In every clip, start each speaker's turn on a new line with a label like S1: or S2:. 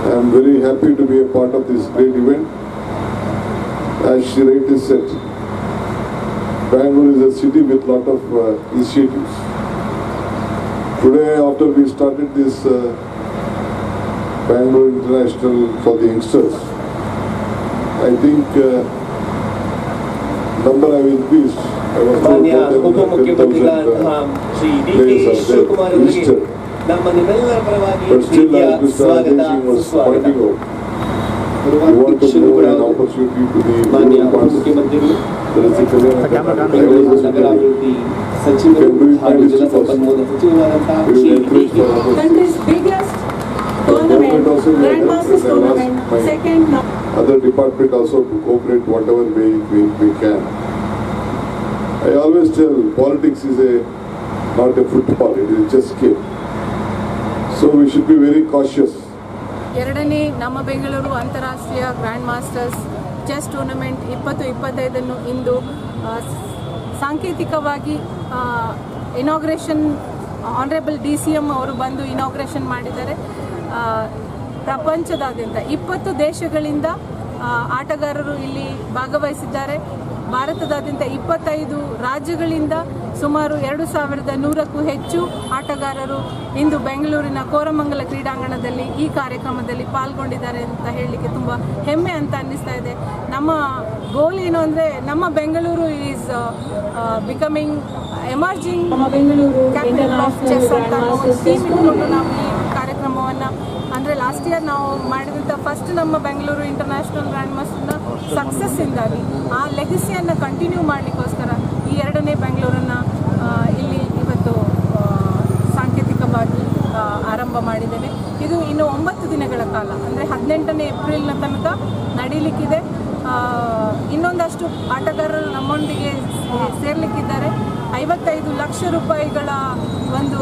S1: I am very happy to be a part of this great event. As she rightly said, Bangalore is a city with lot of initiatives. Today, after we started this Bangalore International for the youngsters, I think number I will increase. I was told more than 10,000 players are there registered. But still, as Mr. Ajay Singh was pointing out, we want to move an opportunity to the rural parts. There is a
S2: country's biggest tournament, Grandmasters tournament, second.
S1: Other department also to cooperate whatever way we can. I always tell politics is not a football, it is just game. So we should be very cautious.
S2: ಎರಡನೇ ನಮ್ಮ ಬೆಂಗಳೂರು ಅಂತಾರಾಷ್ಟ್ರೀಯ grand masters chess tournament 2025 ಇಂದು ಸಾಂಕೇತಿಕವಾಗಿ inauguration honourable DCM ಅವರು ಬಂದು inauguration ಮಾಡಿದ್ದಾರೆ. ಪ್ರಪಂಚದಾದ್ಯಂತ 20 ದೇಶಗಳಿಂದ ಆಟಗಾರರು ಇಲ್ಲಿ ಭಾಗವಹಿಸಿದ್ದಾರೆ. ಭಾರತದಾದ್ಯಂತ 25 ರಾಜ್ಯಗಳಿಂದ ಸುಮಾರು 2100ಕ್ಕೂ ಹೆಚ್ಚು ಆಟಗಾರರು ಇಂದು ಬೆಂಗಳೂರಿನ ಕೋರಮಂಗಲ ಕ್ರೀಡಾಂಗಣದಲ್ಲಿ ಈ ಕಾರ್ಯಕ್ರಮದಲ್ಲಿ ಪಾಲ್ಗೊಂಡಿದ್ದಾರೆ ಅಂತ ಹೇಳಲಿಕ್ಕೆ ತುಂಬ ಹೆಮ್ಮೆ ಅಂತ ಅನ್ನಿಸ್ತಾ ಇದೆ. ನಮ್ಮ ಗೋಲ್ ಏನು ಅಂದರೆ ನಮ್ಮ Bengaluru is becoming emerging capital of chess ಅಂತ ಥೀಮ್ ಇಟ್ಕೊಂಡು ನಾವು ಈ ಕಾರ್ಯಕ್ರಮವನ್ನು ಅಂದರೆ ಲಾಸ್ಟ್ ಇಯರ್ ನಾವು ಮಾಡಿದಂಥ ಫಸ್ಟ್ ನಮ್ಮ ಬೆಂಗಳೂರು ಇಂಟರ್ನ್ಯಾಷನಲ್ ಗ್ರ್ಯಾಂಡ್ ಮಾಸ್ಟರ್ನ ಸಕ್ಸಸ್ಸಿಂದಾಗಿ ಆ ಲೆಗಸಿಯನ್ನು ಕಂಟಿನ್ಯೂ ಮಾಡಲಿಕ್ಕೋಸ್ಕರ ಈ ಎರಡನೇ ಬೆಂಗಳೂರನ್ನು ಇಲ್ಲಿ ಇವತ್ತು ಸಾಂಕೇತಿಕವಾಗಿ ಆರಂಭ ಮಾಡಿದ್ದೇವೆ. ಇದು ಇನ್ನು 9 ದಿನಗಳ ಕಾಲ ಅಂದರೆ 18ನೇ ಏಪ್ರಿಲ್ನ ತನಕ ನಡೀಲಿಕ್ಕಿದೆ. ಇನ್ನೊಂದಷ್ಟು ಆಟಗಾರರು ನಮ್ಮೊಂದಿಗೆ ಸೇರ್ಲಿಕ್ಕಿದ್ದಾರೆ. 55 ಲಕ್ಷ ರೂಪಾಯಿಗಳ ಒಂದು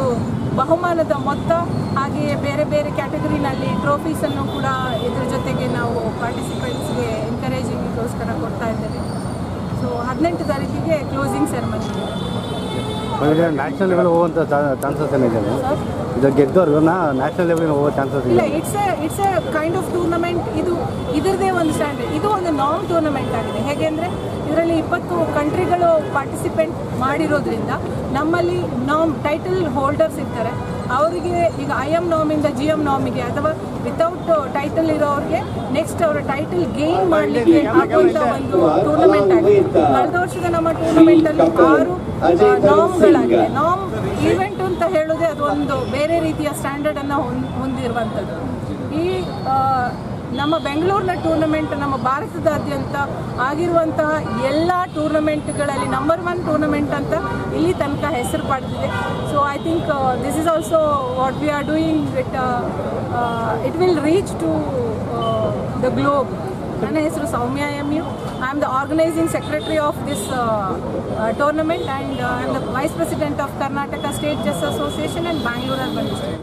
S2: ಬಹುಮಾನದ ಮೊತ್ತ, ಹಾಗೆಯೇ ಬೇರೆ ಬೇರೆ ಕ್ಯಾಟಗರಿನಲ್ಲಿ ಟ್ರೋಫೀಸನ್ನು ಕೂಡ ಇದ್ರ ಜೊತೆಗೆ ನಾವು ಪಾರ್ಟಿಸಿಪೆಂಟ್ಸ್ಗೆ ಎನ್ಕರೇಜಿಂಗಿಗೋಸ್ಕರ ಕೊಡ್ತಾ ಇದ್ದೇವೆ. ಸೊ 18 ತಾರೀಕಿಗೆ ಕ್ಲೋಸಿಂಗ್ ಸೆರೆಮನಿ.
S3: ನ್ಯಾಷನಲ್ ಲೆವೆಲ್ ಹೋಗುವಂಥ ಚಾನ್ಸಸ್ ಏನಿದೆ? ಇದು ಗೆದ್ದವ್ರನ್ನ ನ್ಯಾಷನಲ್ ಲೆವೆಲ್ಗೆ ಹೋಗೋ ಚಾನ್ಸಸ್
S2: ಇಲ್ಲ. It's a kind of tournament. ಇದರದೇ ಒಂದು ಸ್ಟ್ಯಾಂಡರ್ಡ್. ಇದು ಒಂದು ನಾಮ್ ಟೂರ್ನಮೆಂಟ್ ಆಗಿದೆ. ಹೇಗೆ ಅಂದರೆ ಇದರಲ್ಲಿ 20 ಕಂಟ್ರಿಗಳು ಪಾರ್ಟಿಸಿಪೇಟ್ ಮಾಡಿರೋದ್ರಿಂದ ನಮ್ಮಲ್ಲಿ ಟೈಟಲ್ ಹೋಲ್ಡರ್ಸ್ ಇರ್ತಾರೆ. ಅವರಿಗೆ ಈಗ IM ನಾಮಿಂದ GM ನಾಮಿಗೆ ಅಥವಾ ವಿತೌಟ್ ಟೈಟಲ್ ಇರೋರಿಗೆ ನೆಕ್ಸ್ಟ್ ಅವರ ಟೈಟಲ್ ಗೇನ್ ಮಾಡಲಿಕ್ಕೆ ಆಗುವಂಥ ಒಂದು ಟೂರ್ನಮೆಂಟ್ ಆಗಿದೆ. ಕಳೆದ ವರ್ಷದ ನಮ್ಮ ಟೂರ್ನಮೆಂಟಲ್ಲಿ 6 ನಾಮ್ಗಳಾಗಿದೆ. ನಾಮ್ ಈವೆಂಟ್ ಅಂತ ಹೇಳೋದೇ ಅದು ಒಂದು ಬೇರೆ ರೀತಿಯ ಸ್ಟ್ಯಾಂಡರ್ಡನ್ನು ಹೊಂದಿರುವಂಥದ್ದು. ಈ ನಮ್ಮ ಬೆಂಗಳೂರಿನ ಟೂರ್ನಮೆಂಟ್ ನಮ್ಮ ಭಾರತದಾದ್ಯಂತ ಆಗಿರುವಂತಹ ಎಲ್ಲ ಟೂರ್ನಮೆಂಟ್ಗಳಲ್ಲಿ ನಂಬರ್ 1 ಟೂರ್ನಮೆಂಟ್ ಅಂತ ಇಲ್ಲಿ ತನಕ ಹೆಸರು ಪಡೆದಿದೆ. So I think this is also what we are doing it will reach to the globe. ನನ್ನ ಹೆಸರು Soumya MU. I am the organising secretary of this tournament and I am the vice president of Karnataka state chess association and Bangalore urban district.